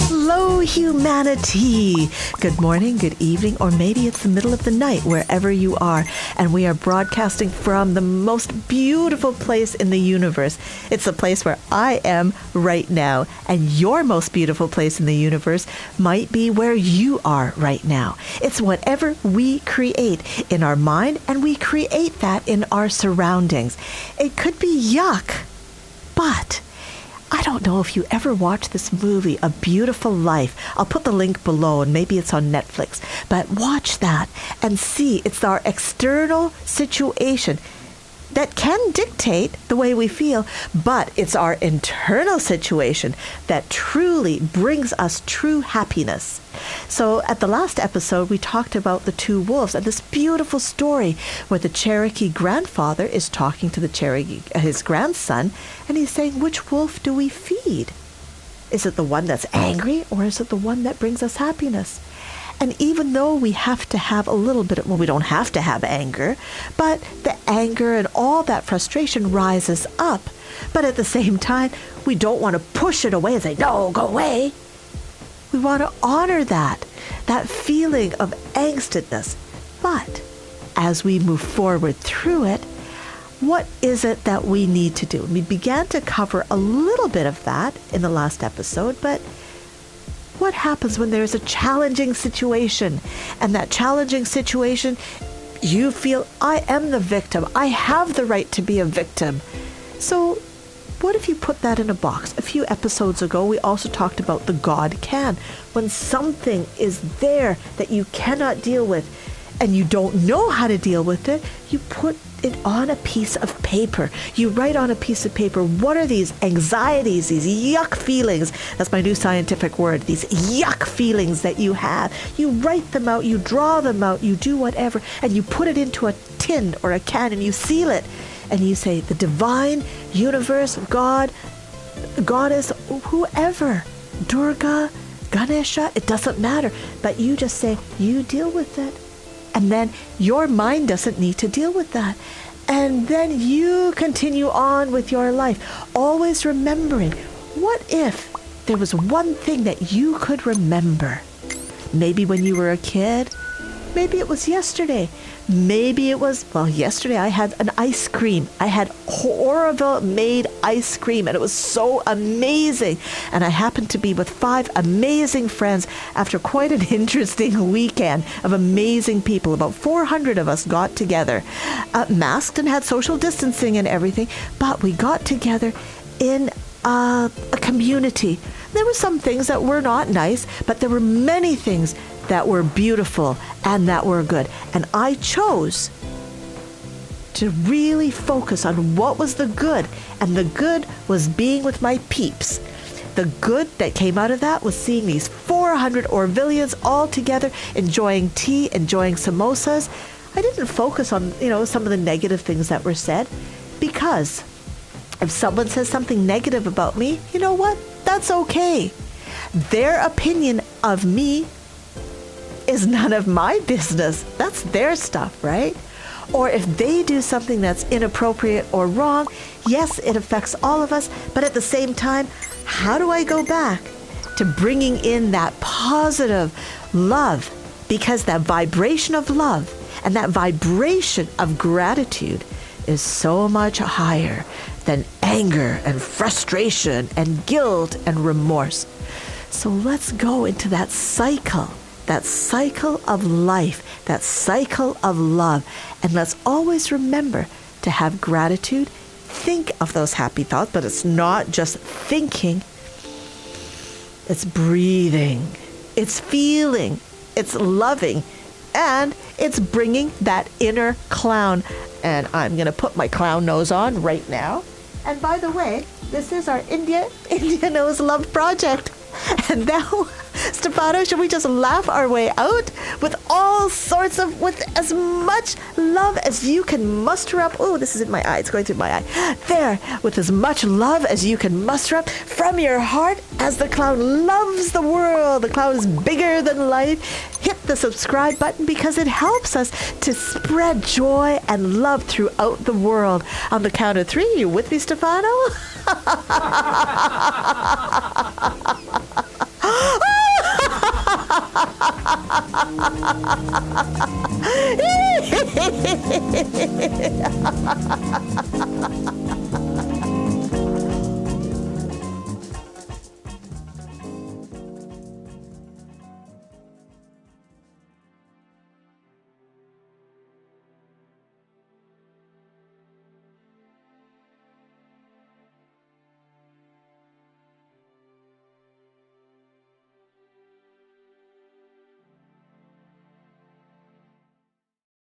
Hello, humanity. Good morning, good evening, or maybe it's the middle of the night, wherever you are. And we are broadcasting from the most beautiful place in the universe. It's the place where I am right now. And your most beautiful place in the universe might be where you are right now. It's whatever we create in our mind, and we create that in our surroundings. It could be yuck, but I don't know if you ever watched this movie, A Beautiful Life. I'll put the link below, and maybe it's on Netflix. But watch that and see it's our external situation that can dictate the way we feel, but it's our internal situation that truly brings us true happiness. So at the last episode, we talked about the two wolves and this beautiful story where the Cherokee grandfather is talking to the Cherokee, his grandson, and he's saying, which wolf do we feed? Is it the one that's angry, or is it the one that brings us happiness? And even though we have to have a little bit of, well, we don't have to have anger, but the anger and all that frustration rises up. But at the same time, we don't want to push it away and say, no, go away. We want to honor that feeling of angstedness. But as we move forward through it, what is it that we need to do? We began to cover a little bit of that in the last episode, but what happens when there's a challenging situation? And that challenging situation, you feel, I am the victim. I have the right to be a victim. So what if you put that in a box? A few episodes ago, we also talked about the God can. When something is there that you cannot deal with and you don't know how to deal with it, you put it on a piece of paper. You write on a piece of paper, what are these anxieties, these yuck feelings? That's my new scientific word, these yuck feelings that you have. You write them out, you draw them out, you do whatever, and you put it into a tin or a can and you seal it. And you say, the divine universe, God, Goddess, whoever, Durga, Ganesha, it doesn't matter. But you just say, you deal with it. And then your mind doesn't need to deal with that. And then you continue on with your life, always remembering, what if there was one thing that you could remember? Maybe when you were a kid, maybe it was yesterday. Maybe it was, well, yesterday I had an ice cream. I had Orville made ice cream, and it was so amazing. And I happened to be with 5 amazing friends after quite an interesting weekend of amazing people. About 400 of us got together, masked and had social distancing and everything, but we got together in a community. There were some things that were not nice, but there were many things that were beautiful and that were good. And I chose to really focus on what was the good. And the good was being with my peeps. The good that came out of that was seeing these 400 Orvillians all together, enjoying tea, enjoying samosas. I didn't focus on, some of the negative things that were said, because if someone says something negative about me, you know what? That's okay. Their opinion of me is none of my business. That's their stuff, right? Or if they do something that's inappropriate or wrong, yes, it affects all of us, but at the same time, how do I go back to bringing in that positive love? Because that vibration of love and that vibration of gratitude is so much higher than anger and frustration and guilt and remorse. So let's go into that cycle of life, that cycle of love. And let's always remember to have gratitude. Think of those happy thoughts, but it's not just thinking. It's breathing. It's feeling. It's loving. And it's bringing that inner clown. And I'm going to put my clown nose on right now. And by the way, this is our India Knows Love project. And now, Stefano, should we just laugh our way out with with as much love as you can muster up? Oh, this is in my eye. It's going through my eye. There, with as much love as you can muster up from your heart as the clown loves the world. The clown is bigger than life. hit the subscribe button because it helps us to spread joy and love throughout the world. On the count of three, you with me, Stefano?